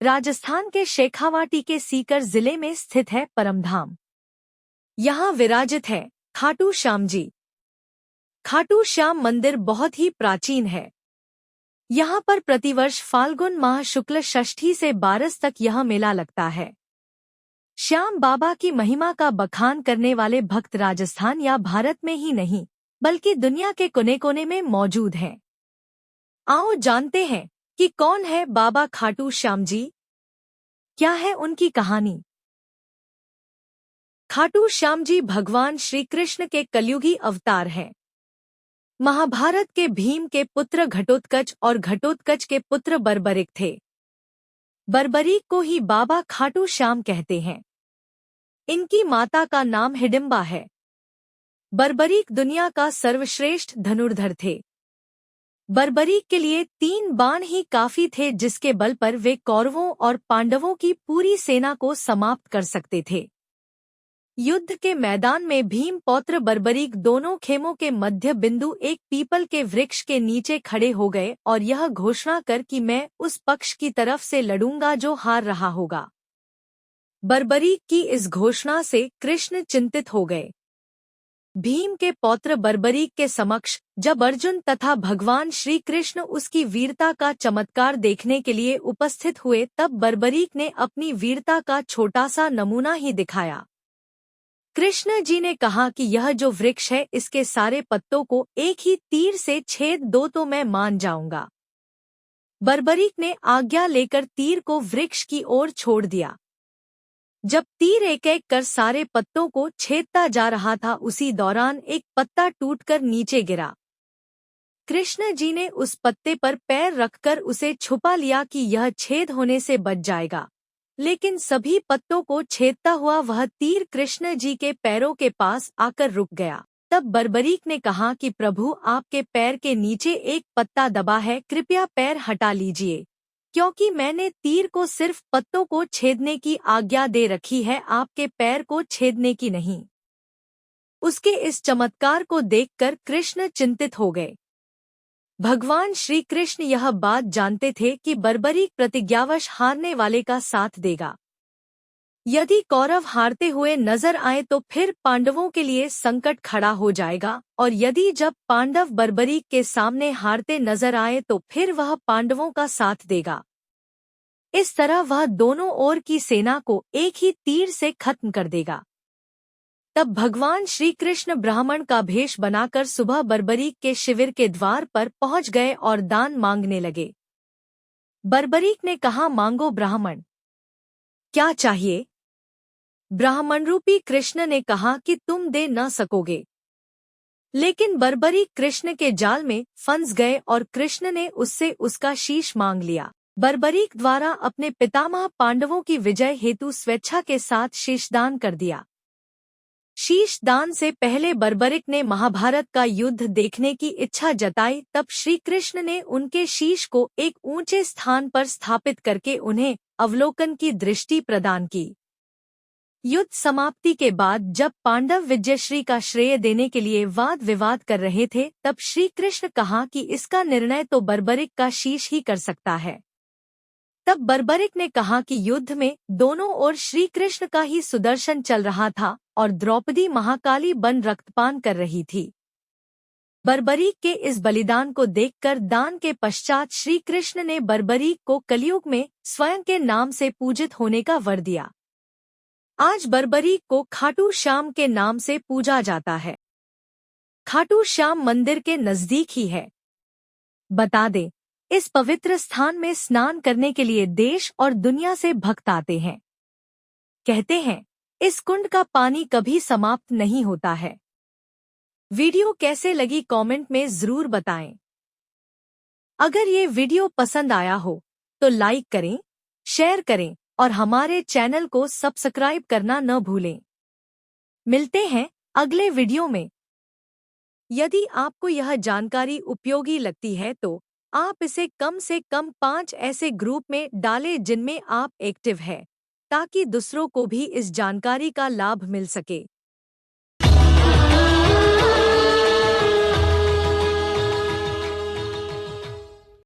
राजस्थान के शेखावाटी के सीकर जिले में स्थित है परमधाम। यहाँ विराजित है खाटू श्याम जी। खाटू श्याम मंदिर बहुत ही प्राचीन है। यहाँ पर प्रतिवर्ष फाल्गुन माह शुक्ल षष्ठी से 12 तक यह मेला लगता है। श्याम बाबा की महिमा का बखान करने वाले भक्त राजस्थान या भारत में ही नहीं बल्कि दुनिया के कोने कोने में मौजूद हैं। आओ जानते हैं कि कौन है बाबा खाटू श्याम जी, क्या है उनकी कहानी। खाटू श्याम जी भगवान श्री कृष्ण के कलयुगी अवतार हैं। महाभारत के भीम के पुत्र घटोत्कच और घटोत्कच के पुत्र बर्बरिक थे। बर्बरीक को ही बाबा खाटू श्याम कहते हैं। इनकी माता का नाम हिडिंबा है। बर्बरीक दुनिया का सर्वश्रेष्ठ धनुर्धर थे। बर्बरीक के लिए 3 बाण ही काफी थे, जिसके बल पर वे कौरवों और पांडवों की पूरी सेना को समाप्त कर सकते थे। युद्ध के मैदान में भीम पौत्र बर्बरीक दोनों खेमों के मध्य बिंदु एक पीपल के वृक्ष के नीचे खड़े हो गए और यह घोषणा कर कि मैं उस पक्ष की तरफ से लड़ूंगा जो हार रहा होगा। बर्बरीक की इस घोषणा से कृष्ण चिंतित हो गए। भीम के पौत्र बर्बरीक के समक्ष जब अर्जुन तथा भगवान श्री कृष्ण उसकी वीरता का चमत्कार देखने के लिए उपस्थित हुए, तब बर्बरीक ने अपनी वीरता का छोटा सा नमूना ही दिखाया। कृष्ण जी ने कहा कि यह जो वृक्ष है इसके सारे पत्तों को एक ही तीर से छेद दो तो मैं मान जाऊंगा। बर्बरीक ने आज्ञा लेकर तीर को वृक्ष की ओर छोड़ दिया। जब तीर एक एक कर सारे पत्तों को छेदता जा रहा था, उसी दौरान एक पत्ता टूटकर नीचे गिरा। कृष्ण जी ने उस पत्ते पर पैर रखकर उसे छुपा लिया कि यह छेद होने से बच जाएगा, लेकिन सभी पत्तों को छेदता हुआ वह तीर कृष्ण जी के पैरों के पास आकर रुक गया। तब बर्बरीक ने कहा कि प्रभु, आपके पैर के नीचे एक पत्ता दबा है, कृपया पैर हटा लीजिए, क्योंकि मैंने तीर को सिर्फ पत्तों को छेदने की आज्ञा दे रखी है, आपके पैर को छेदने की नहीं। उसके इस चमत्कार को देखकर कृष्ण चिंतित हो गए। भगवान श्री कृष्ण यह बात जानते थे कि बर्बरीक प्रतिज्ञावश हारने वाले का साथ देगा। यदि कौरव हारते हुए नजर आए तो फिर पांडवों के लिए संकट खड़ा हो जाएगा, और यदि जब पांडव बर्बरीक के सामने हारते नजर आए तो फिर वह पांडवों का साथ देगा। इस तरह वह दोनों ओर की सेना को एक ही तीर से खत्म कर देगा। तब भगवान श्री कृष्ण ब्राह्मण का भेष बनाकर सुबह बर्बरीक के शिविर के द्वार पर पहुंच गए और दान मांगने लगे। बर्बरीक ने कहा, मांगो ब्राह्मण, क्या चाहिए? ब्राह्मण रूपी कृष्ण ने कहा कि तुम दे न सकोगे। लेकिन बर्बरीक कृष्ण के जाल में फंस गए और कृष्ण ने उससे उसका शीश मांग लिया। बर्बरीक द्वारा अपने पितामह पांडवों की विजय हेतु स्वेच्छा के साथ शीशदान कर दिया। शीश दान से पहले बर्बरीक ने महाभारत का युद्ध देखने की इच्छा जताई। तब श्री कृष्ण ने उनके शीश को एक ऊंचे स्थान पर स्थापित करके उन्हें अवलोकन की दृष्टि प्रदान की। युद्ध समाप्ति के बाद जब पांडव विजयश्री का श्रेय देने के लिए वाद विवाद कर रहे थे, तब श्री कृष्ण कहा कि इसका निर्णय तो बर्बरीक का शीश ही कर सकता है। तब बर्बरीक ने कहा कि युद्ध में दोनों ओर श्री कृष्ण का ही सुदर्शन चल रहा था और द्रौपदी महाकाली बन रक्तपान कर रही थी। बर्बरीक के इस बलिदान को देखकर दान के पश्चात श्री कृष्ण ने बर्बरीक को कलयुग में स्वयं के नाम से पूजित होने का वर दिया। आज बर्बरीक को खाटू श्याम के नाम से पूजा जाता है। खाटू श्याम मंदिर के नजदीक ही है। बता दें, इस पवित्र स्थान में स्नान करने के लिए देश और दुनिया से भक्त आते हैं। कहते हैं, इस कुंड का पानी कभी समाप्त नहीं होता है। वीडियो कैसे लगी कमेंट में जरूर बताएं। अगर ये वीडियो पसंद आया हो तो लाइक करें, शेयर करें और हमारे चैनल को सब्सक्राइब करना न भूलें। मिलते हैं अगले वीडियो में। यदि आपको यह जानकारी उपयोगी लगती है तो आप इसे कम से कम 5 ऐसे ग्रुप में डालें जिनमें आप एक्टिव हैं, ताकि दूसरों को भी इस जानकारी का लाभ मिल सके।